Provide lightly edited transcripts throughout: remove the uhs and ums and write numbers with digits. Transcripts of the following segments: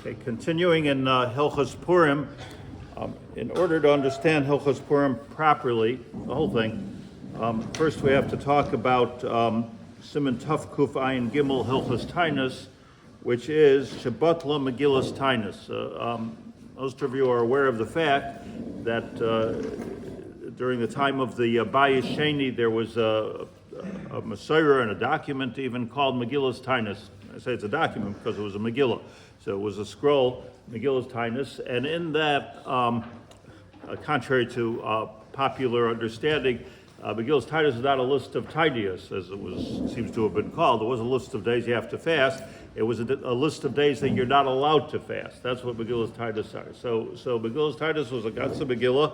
Okay, continuing in Hilchos Purim, in order to understand Hilchos Purim properly, the whole thing, first we have to talk about Siman Tuf Kuf Ayin Gimel Hilchos Taanis, which is Shabbatla Megilas Taanis. Most of you are aware of the fact that during the time of the Bayis Sheni, there was a Messiah and a document even called Megilas Taanis. I say it's a document because it was a Megillah. So it was a scroll, Megilas Taanis, and in that, contrary to popular understanding, Megilas Taanis is not a list of tidius, as it seems to have been called. It was a list of days you have to fast. It was a list of days that you're not allowed to fast. That's what Megilas Taanis are. So Megilas Taanis was a Gatsa Megillah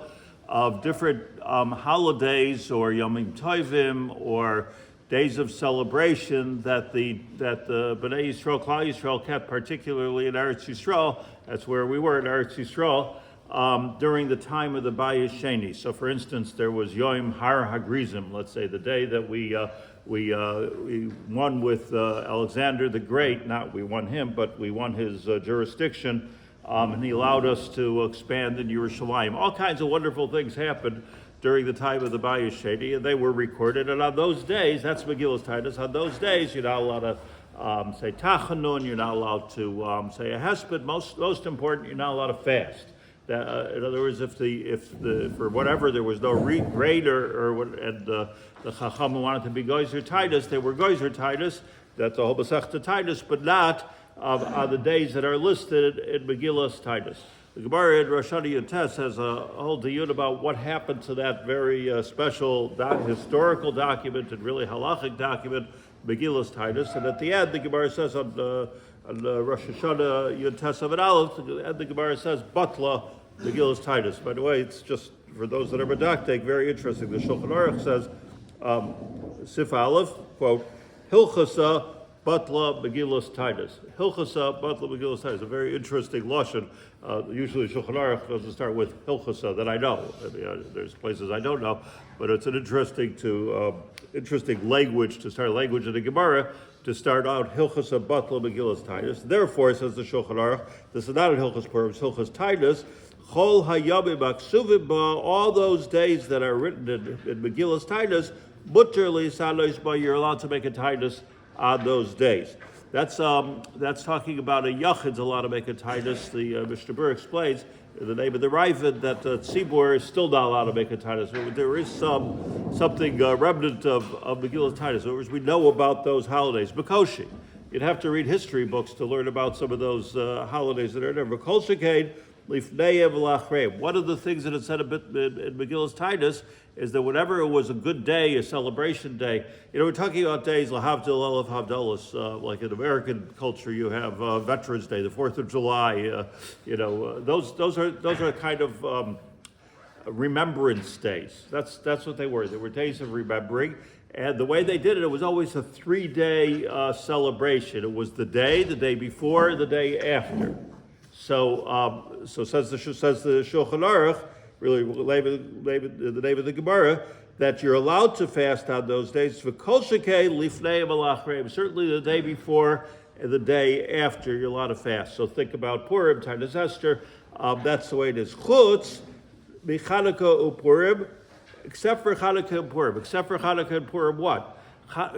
of different holidays or Yomim Tovim or days of celebration that the Bnei Yisrael, Klal Yisrael kept, particularly in Eretz Yisrael. That's where we were in Eretz Yisrael during the time of the Bayis Sheni. So, for instance, there was Yom Har Hagrizim, let's say the day that we won with Alexander the Great. Not we won him, but we won his jurisdiction, and he allowed us to expand in Yerushalayim. All kinds of wonderful things happened during the time of the Bayis Sheni, and they were recorded. And on those days, that's Megilas Taanis. On those days, you're not allowed to say Tachanun. You're not allowed to say a Hesped. Most important, you're not allowed to fast. In other words, if for whatever there was no grade and the Chacham wanted to be Geyser Titus, they were Geyser Titus. That's the whole Masechta Titus, but not on the days that are listed in Megilas Taanis. The Gemara in Rosh Hashanah Yotes has a whole diyun about what happened to that very special historical document and really halachic document, Megilas Taanis. And at the end, the Gemara says on Rosh Hashanah Yotes of an Aleph, the Gemara says Batla Megilas Taanis. By the way, it's just for those that are medactic, very interesting. The Shulchan Aruch says, Sif Aleph, quote, Hilchos Batla Megilas Taanis. Hilchos Batla Megilas Taanis. A very interesting lashon. Usually Shulchan Aruch doesn't start with Hilchos that I know. There's places I don't know, but it's an interesting language to start language in the Gemara to start out Hilchos Batla Megilas Taanis. Therefore, says the Shulchan Aruch, this is not in Hilchos Purim, it's Hilchos Taanis. Chol hayamim aksuvim ba, all those days that are written in Megilas Taanis, mutter li'sanos ba, you're allowed to make a Taanis on those days. That's talking about a yachid's allowed to make a Taanis. The Mishnah Berurah explains in the name of the Ravid that Tzibor is still not allowed to make a Taanis. There is something remnant of Megilas Taanis. In other words, we know about those holidays. Bekoshi, you'd have to read history books to learn about some of those holidays that are there. Bekoshi one of the things that it said a bit in Megilas Taanis is that whenever it was a good day, a celebration day, we're talking about days, Lahavdil, Elef Havdalas, like in American culture, you have Veterans Day, the 4th of July, those are kind of remembrance days. That's what they were. They were days of remembering. And the way they did it, it was always a 3-day celebration. It was the day before, the day after. So says the Shulchan Aruch, really the name of the Gemara, that you're allowed to fast on those days. Certainly the day before and the day after, you're allowed to fast. So think about Purim, Taanis Esther. That's the way it is. Chutz, Chanukah Upurim, except for Chanukah and Purim. Except for Chanukah and Purim, what?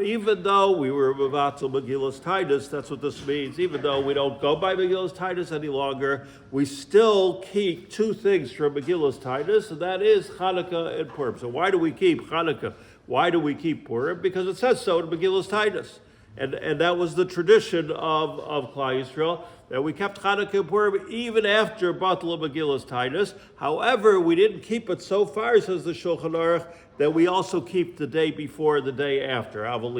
Even though we were Mevatel Megilas Taanis, that's what this means. Even though we don't go by Megilas Taanis any longer, we still keep two things from Megilas Taanis, and that is Chanukah and Purim. So why do we keep Chanukah? Why do we keep Purim? Because it says so in Megilas Taanis. And that was the tradition of Klal Yisrael, that we kept Chanukah and Purim even after Batla Megilas Taanis. However, we didn't keep it so far, says the Shulchan Aruch, that we also keep the day before, the day after. And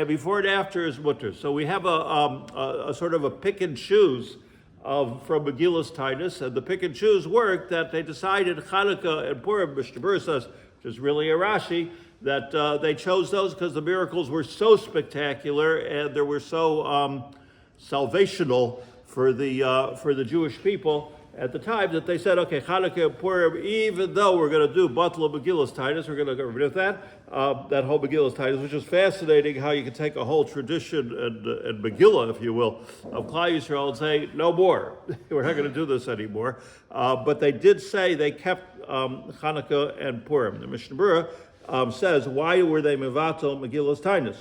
before and after is mutter. So we have a sort of a pick and choose from Megilas Taanis, and the pick and choose work that they decided Chanukah and Purim, Mishnah Berurah says, which is really a Rashi, that they chose those because the miracles were so spectacular and they were so salvational for the Jewish people at the time that they said, okay, Hanukkah and Purim, even though we're going to do Batla Megilas Taanis, we're going to get rid of that whole Megilas Taanis, which is fascinating how you can take a whole tradition and Megillah, if you will, of Klal Yisrael and say, no more. We're not going to do this anymore. But they did say they kept Hanukkah and Purim. The Mishnah Berurah says, why were they mevatel Megilas Taanis?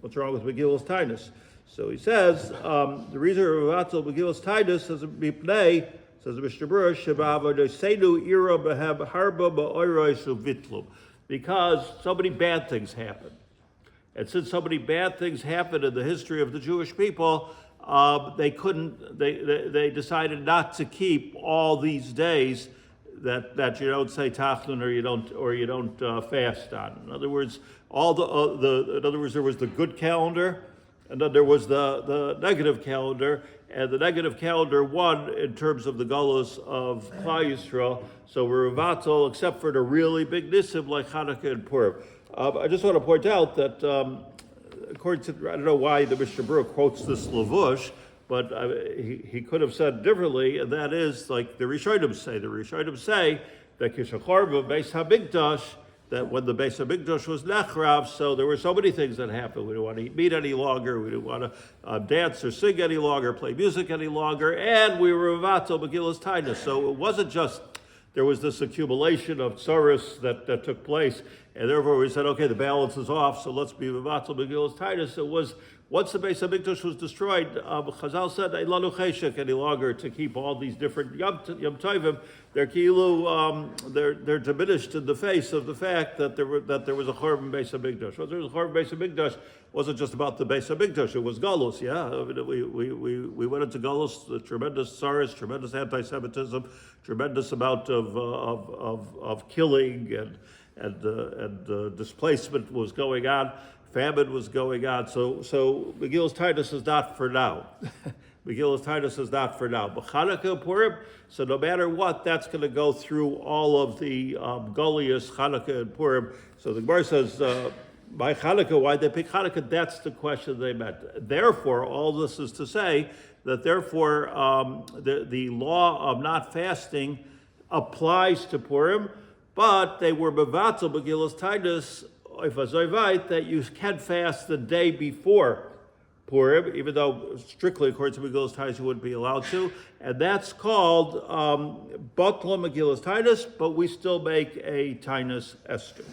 What's wrong with Megilas Taanis? So he says, the reason we're mevatel Megilas Taanis is mipnei, says the Mishnah Berurah, because so many bad things happen. And since so many bad things happened in the history of the Jewish people, they decided not to keep all these days that you don't say tachlin or you don't fast on. In other words, there was the good calendar, and then there was the negative calendar, and the negative calendar won in terms of the galus of Klal Yisrael. So we're mevatel, except for the really big nisim like Hanukkah and Purim. I just want to point out that according to, I don't know why the Mishnah Berurah quotes this Lavush, but he could have said differently, and that is like the Rishonim say. The Rishonim say that Kishachorba Beis Hamikdash, that when the Beis Hamikdash was Nechrav, so there were so many things that happened. We didn't want to eat meat any longer. We didn't want to dance or sing any longer, play music any longer, and we were mevatel Megilas Taanis. So it wasn't just there was this accumulation of tsaros that took place, and therefore we said, okay, the balance is off, so let's be mevatel Megilas Taanis. It was once the Beis Hamikdash was destroyed, Chazal said, "Eilanu cheshek any longer to keep all these different Yom Tovim." They're diminished in the face of the fact that there was a Churban Beis Hamikdash. Well, there was a Churban Beis Hamikdash wasn't just about the Beis Hamikdash; it was Galus. Yeah, I mean, we went into Galus, the tremendous tsaros, tremendous anti-Semitism, tremendous amount of killing and displacement was going on. Famine was going on, so Megilas Taanis is not for now. Megilas Taanis is not for now. But Hanukkah, Purim, so no matter what, that's going to go through all of the Goliath, Hanukkah and Purim. So the Gemara says, by Hanukkah, why they pick Hanukkah? That's the question they meant. Therefore, all this is to say that therefore the law of not fasting applies to Purim, but they were mevatel Megilas Taanis that you can fast the day before Purim, even though strictly according to Megilas Taanis you wouldn't be allowed to, and that's called Batla Megilas Taanis, but we still make a Taanis Esther.